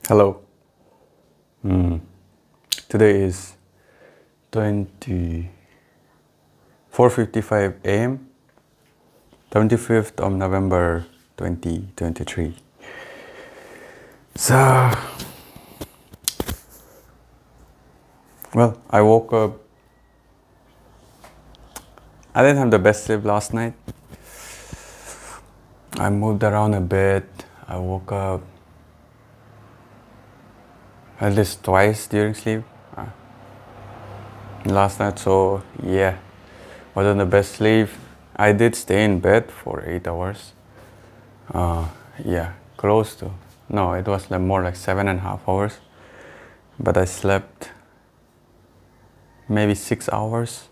Hello. Today is 4:55 a.m. 25th of November 2023. So, well, I woke up. I didn't have the best sleep last night. I moved around a bit. I woke up at least twice during sleep last night, so yeah, wasn't the best sleep. I did stay in bed for 8 hours. Yeah, close to. No, it was more like 7.5 hours. But I slept maybe 6 hours.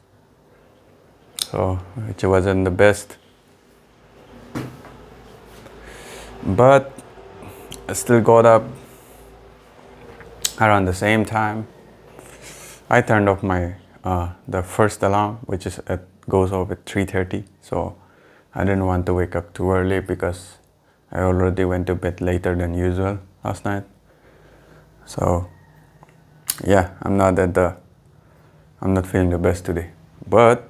So, which wasn't the best. But I still got up around the same time. I turned off my the first alarm, which is goes off at 3:30. So I didn't want to wake up too early because I already went to bed later than usual last night. So yeah, I'm not feeling the best today, but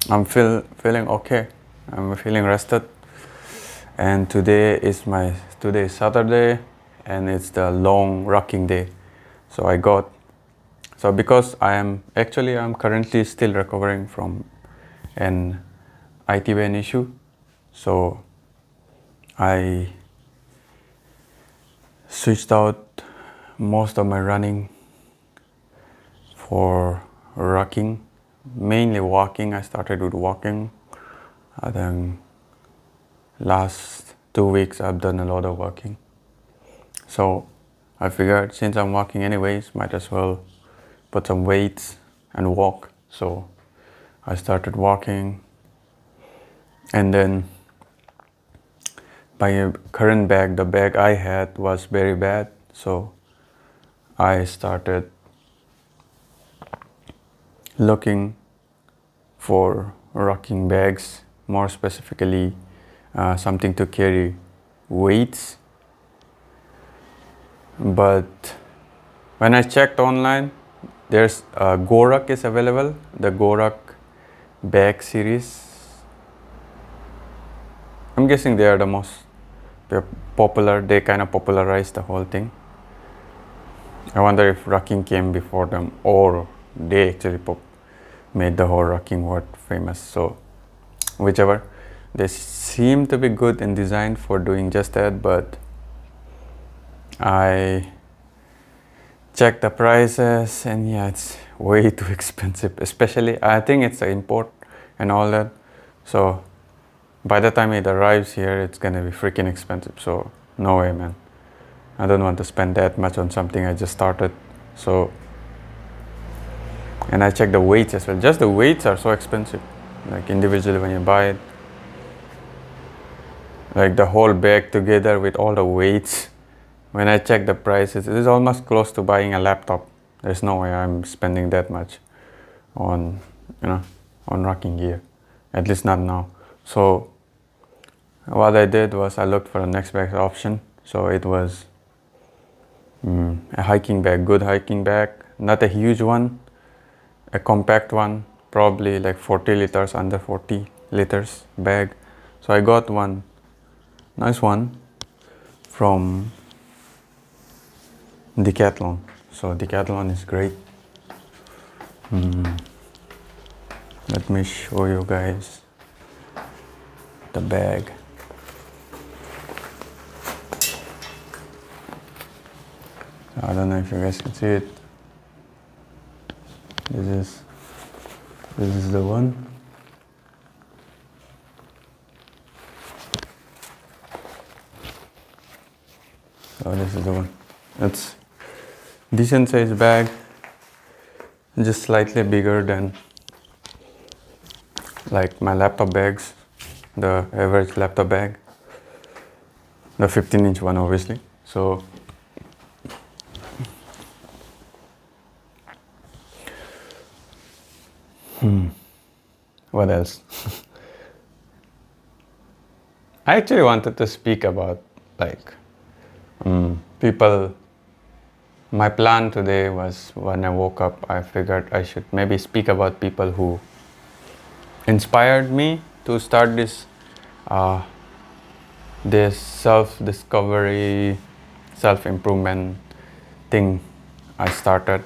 I'm feeling okay. I'm feeling rested. And today is Saturday, and it's the long rocking day. So because I'm currently still recovering from an IT band issue, so I switched out most of my running for rocking, mainly walking. I started with walking. Then last 2 weeks I've done a lot of walking. So I figured since I'm walking anyways, might as well put some weights and walk. So I started walking, and then my current bag, the bag I had, was very bad. So I started looking for rocking bags, more specifically something to carry weights. But when I checked online, there's Gorak is available, the Gorak bag series. I'm guessing they are the most popular. They kind of popularized the whole thing. I wonder if Rucking came before them, or they actually made the whole Rucking word famous. So whichever, they seem to be good in design for doing just that. But I checked the prices, and yeah, it's way too expensive. Especially, I think it's an import and all that. So by the time it arrives here, it's gonna be freaking expensive. So no way, man. I don't want to spend that much on something I just started. So, and I checked the weights as well. Just the weights are so expensive. Like individually when you buy it, like the whole bag together with all the weights. When I check the prices, it is almost close to buying a laptop. There's no way I'm spending that much on, on rocking gear. At least not now. So what I did was I looked for the next best option. So it was a hiking bag, good hiking bag, not a huge one, a compact one, probably like 40 liters, under 40 liters bag. So I got one nice one from Decathlon. So Decathlon is great. Let me show you guys the bag. I don't know if you guys can see it. This is the one. So this is the one. It's decent size bag, just slightly bigger than like my laptop bags, the average laptop bag, the 15-inch one obviously. So what else? I actually wanted to speak about like people, my plan today was, when I woke up, I figured I should maybe speak about people who inspired me to start uh, this self-discovery, self-improvement thing I started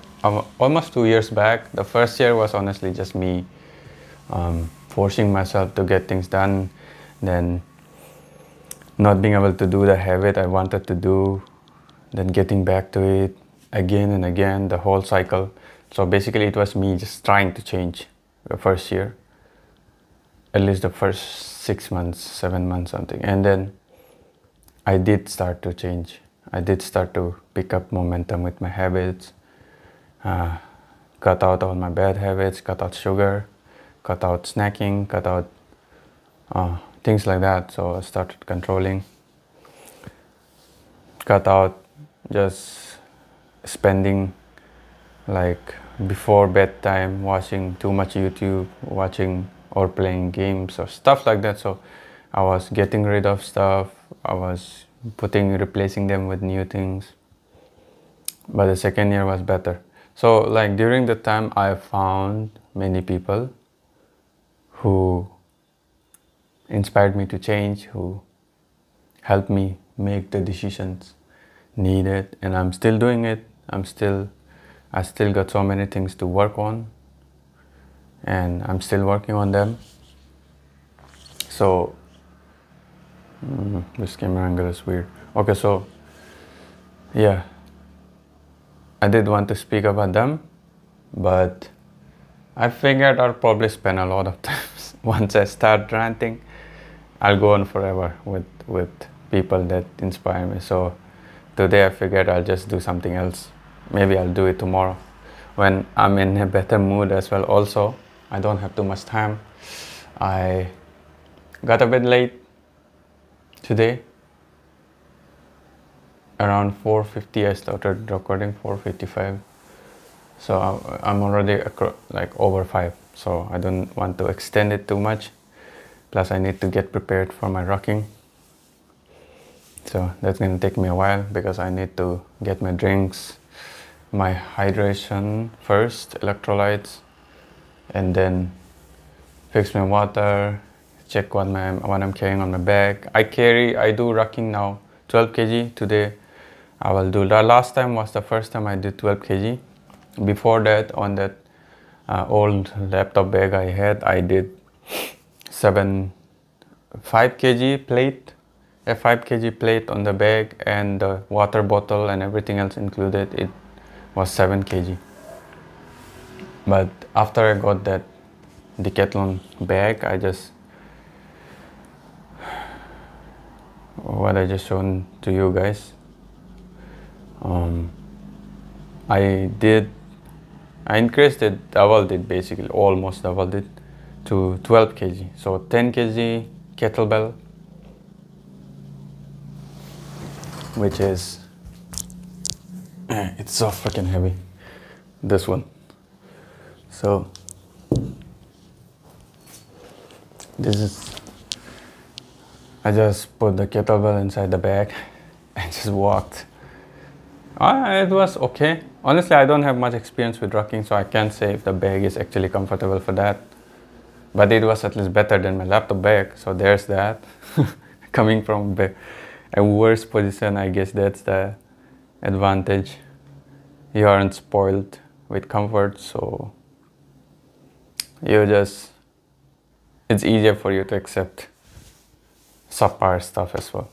almost 2 years back. The first year was honestly just me forcing myself to get things done, then not being able to do the habit I wanted to do, then getting back to it again and again, the whole cycle. So basically it was me just trying to change the first year, at least the first 6 months, 7 months, something. And then I did start to change. I did start to pick up momentum with my habits, cut out all my bad habits, cut out sugar, cut out snacking, cut out things like that. So I started controlling, cut out just spending like before bedtime watching too much YouTube, watching or playing games or stuff like that. So I was getting rid of stuff. I was replacing them with new things. But the second year was better. So like during the time I found many people who inspired me to change, who helped me make the decisions needed, and I'm still doing it. I still got so many things to work on, and I'm still working on them. So this camera angle is weird. Okay, so yeah, I did want to speak about them, but I figured I'll probably spend a lot of time. Once I start ranting, I'll go on forever with people that inspire me. So today I figured I'll just do something else. Maybe I'll do it tomorrow when I'm in a better mood as well. Also, I don't have too much time. I got a bit late today. Around 4:50 I started recording, 4:55. So I'm already like over 5. So I don't want to extend it too much. Plus I need to get prepared for my rocking. So that's gonna take me a while because I need to get my drinks, my hydration first, electrolytes, and then fix my water, check what I'm carrying on my bag. I do rocking now, 12 kg. Today I will do that. Last time was the first time I did 12 kg. Before that, on that old laptop bag I had, I did 5 kg plate, a 5 kg plate on the bag, and the water bottle and everything else included, it was 7 kg. But after I got that Decathlon bag, what I just shown to you guys, I increased it, doubled it, basically almost doubled it to 12 kg. So 10 kg kettlebell, which is it's so freaking heavy, this one. So I just put the kettlebell inside the bag and just walked. It was okay. Honestly, I don't have much experience with rocking, so I can't say if the bag is actually comfortable for that. But it was at least better than my laptop bag, so there's that. Coming from a worse position, I guess that's the advantage. You aren't spoiled with comfort, so it's easier for you to accept subpar stuff as well.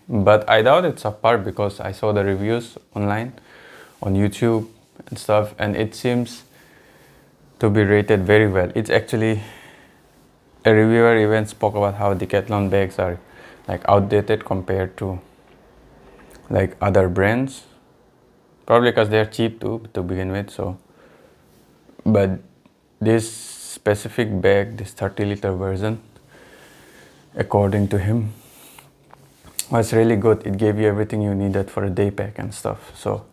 But I doubt it's subpar because I saw the reviews online on YouTube and stuff, and it seems to be rated very well. It's actually, a reviewer even spoke about how Decathlon bags are like outdated compared to like other brands, probably because they're cheap too to begin with. So but this specific bag, this 30-liter version, according to him, was really good. It gave you everything you needed for a day pack and stuff. So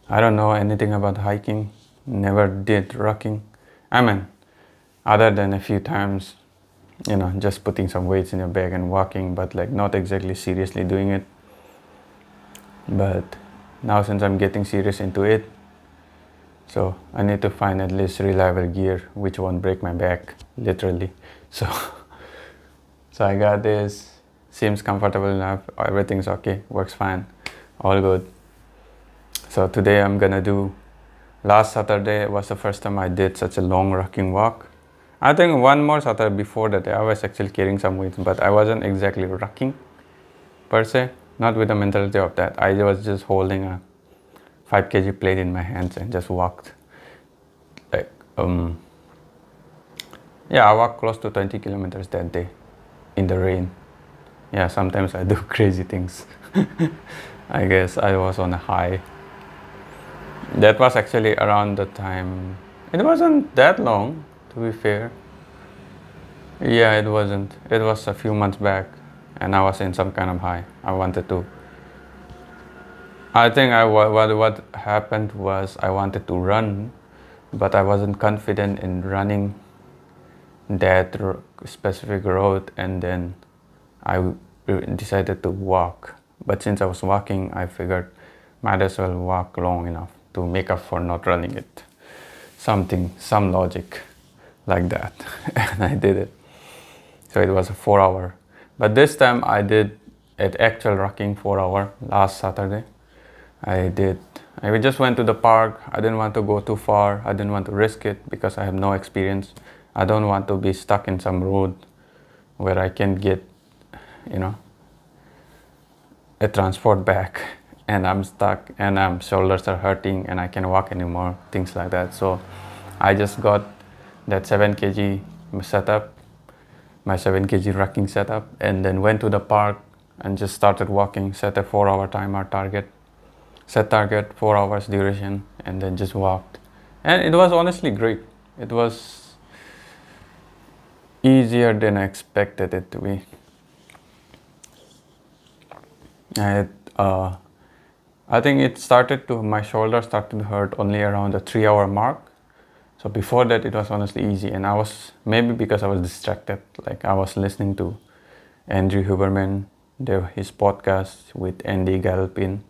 I don't know anything about hiking, never did rocking. I mean, other than a few times, just putting some weights in your bag and walking, but like not exactly seriously doing it. But now since I'm getting serious into it, so I need to find at least reliable gear which won't break my back, literally. So so I got this, seems comfortable enough, everything's okay, works fine, all good. So today I'm gonna do, last Saturday was the first time I did such a long rocking walk. I think one more Saturday before that I was actually carrying some weights, but I wasn't exactly rocking per se, not with the mentality of that. I was just holding a 5 kg plate in my hands and just walked. Like, yeah, I walked close to 20 kilometers that day in the rain. Yeah, sometimes I do crazy things. I guess I was on a high. That was actually around the time, it wasn't that long, to be fair. Yeah, it wasn't. It was a few months back and I was in some kind of high. I wanted to, I think what happened was I wanted to run, but I wasn't confident in running that specific road, and then I decided to walk. But since I was walking, I figured might as well walk long enough to make up for not running it. Some logic like that. And I did it. So it was a 4 hour. But this time I did at actual rocking 4 hour last Saturday. I just went to the park. I didn't want to go too far. I didn't want to risk it because I have no experience. I don't want to be stuck in some road where I can get, you know, a transport back and I'm stuck and shoulders are hurting and I can't walk anymore, things like that. So I just got that 7 kg setup, my 7 kg rocking setup, and then went to the park and just started walking, set a 4 hour timer target, set target 4 hours duration, and then just walked. And it was honestly great. It was easier than I expected it to be. I think my shoulder started to hurt only around the 3 hour mark. So before that it was honestly easy, and I was, maybe because I was distracted, like I was listening to Andrew Huberman, his podcast with Andy Galpin,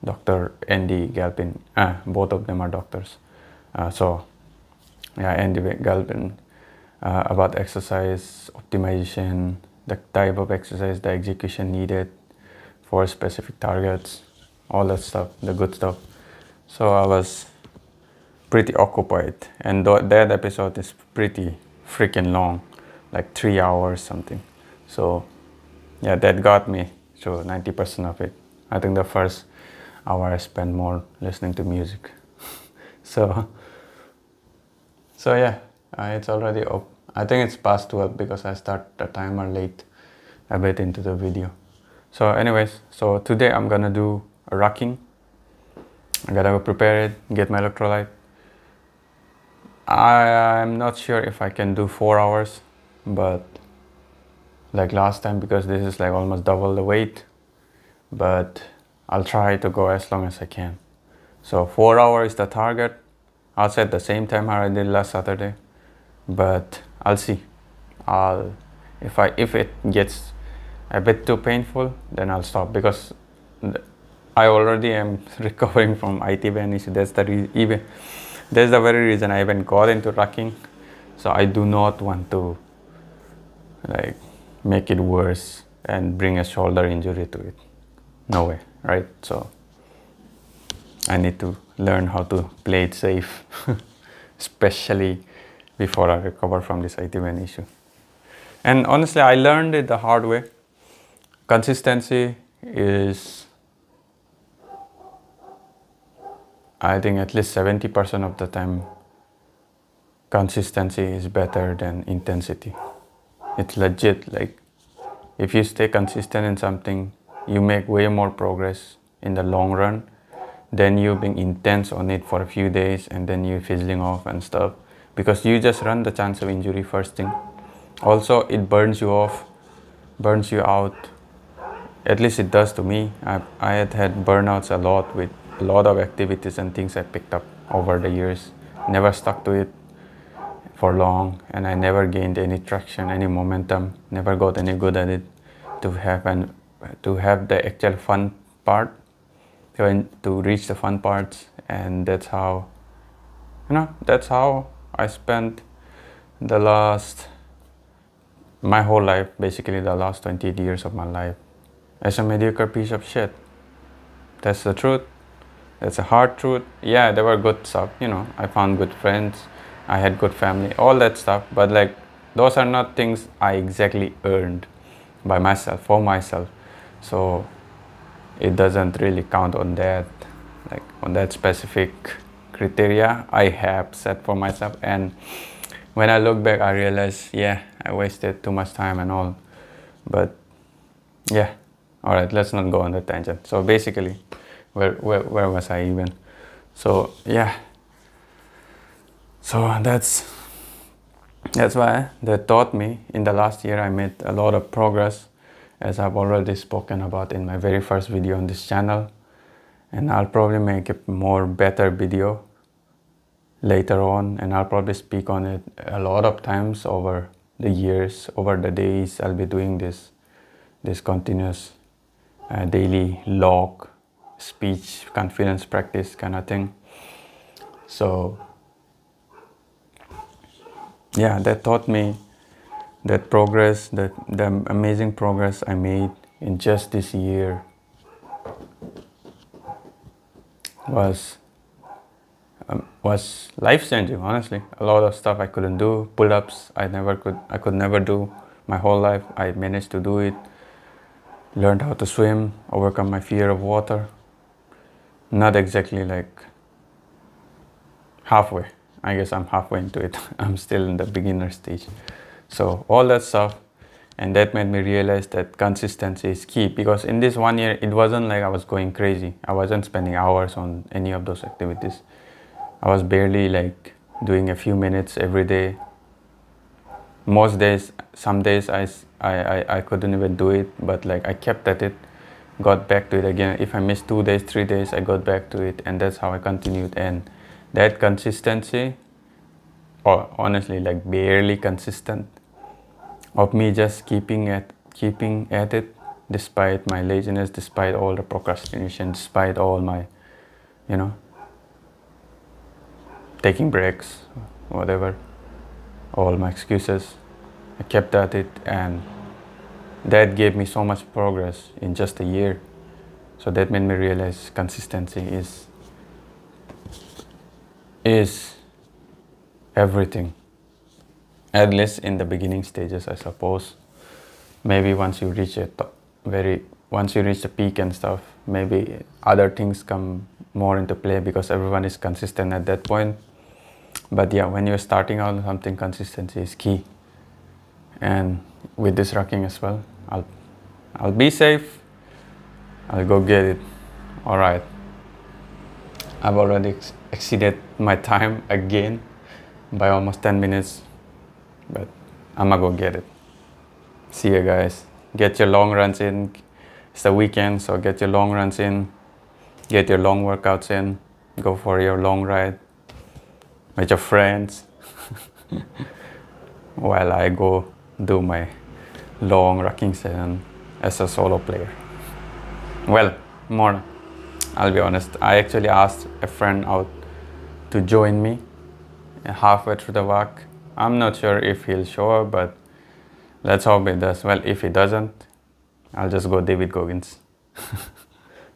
Dr. Andy Galpin, both of them are doctors. So yeah, Andy Galpin, about exercise optimization, the type of exercise, the execution needed for specific targets, all that stuff, the good stuff. So I was pretty occupied, and that episode is pretty freaking long, like 3 hours something. So yeah, that got me to 90% of it. I think the first hour I spent more listening to music. so yeah, it's already up. I think it's past 12 because I start the timer late a bit into the video. So anyways, so today I'm gonna do a rocking. I gotta go prepare it, get my electrolyte. I'm not sure if I can do 4 hours, but like last time, because this is like almost double the weight, but I'll try to go as long as I can. So 4 hours is the target. I'll set the same timer I did last Saturday, but I'll see. If it gets a bit too painful, then I'll stop, because I already am recovering from IT band issue. That's the very reason I even got into rocking. So I do not want to like make it worse and bring a shoulder injury to it. No way, right? So I need to learn how to play it safe, especially before I recover from this IT band issue. And honestly, I learned it the hard way. Consistency is, I think at least 70% of the time, consistency is better than intensity. It's legit. Like, if you stay consistent in something, you make way more progress in the long run than you being intense on it for a few days and then you fizzling off and stuff, because you just run the chance of injury first thing. Also, it burns you off, burns you out. At least it does to me. I had burnouts a lot with a lot of activities and things I picked up over the years. Never stuck to it for long, and I never gained any traction, any momentum, never got any good at it to have the actual fun part. to reach the fun parts. And that's how, that's how I spent the last, my whole life, basically the last 28 years of my life, as a mediocre piece of shit. That's the truth. That's a hard truth. Yeah, there were good stuff, I found good friends, I had good family, all that stuff, but like those are not things I exactly earned by myself, for myself. So it doesn't really count on that, like on that specific criteria I have set for myself. And when I look back, I realize, yeah, I wasted too much time and all. But yeah, all right, let's not go on the tangent. So basically, where was I even? So yeah, so that's why that taught me. In the last year I made a lot of progress, as I've already spoken about in my very first video on this channel, and I'll probably make a more better video later on, and I'll probably speak on it a lot of times over the years, over the days. I'll be doing this continuous daily log speech confidence practice kind of thing. So yeah, that taught me that progress, the amazing progress I made in just this year was life-changing. Honestly, a lot of stuff I couldn't do, pull-ups I could never do my whole life. I managed to do it. Learned how to swim, overcome my fear of water. Not exactly like halfway. I guess I'm halfway into it. I'm still in the beginner stage. So all that stuff, and that made me realize that consistency is key, because in this 1 year, it wasn't like I was going crazy. I wasn't spending hours on any of those activities. I was barely like doing a few minutes every day. Most days, some days I couldn't even do it, but like I kept at it, got back to it again. If I missed 2 days, 3 days, I got back to it, and that's how I continued. And that consistency, or honestly like barely consistent, of me just keeping at it despite my laziness, despite all the procrastination, despite all my, taking breaks, whatever, all my excuses. I kept at it, and that gave me so much progress in just a year. So that made me realize consistency is everything, at least in the beginning stages, I suppose. Maybe once you reach the peak and stuff, maybe other things come more into play, because everyone is consistent at that point. But yeah, when you're starting out on something, consistency is key. And with this Rucking as well, I'll be safe. I'll go get it. All right. I've already exceeded my time again by almost 10 minutes, but I'm gonna go get it. See you guys. Get your long runs in. It's the weekend, so get your long runs in. Get your long workouts in. Go for your long ride with your friends while I go do my long Rucking session as a solo player. Well, I'll be honest, I actually asked a friend out to join me halfway through the walk. I'm not sure if he'll show up, but let's hope he does. Well, if he doesn't, I'll just go David Goggins.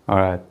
All right.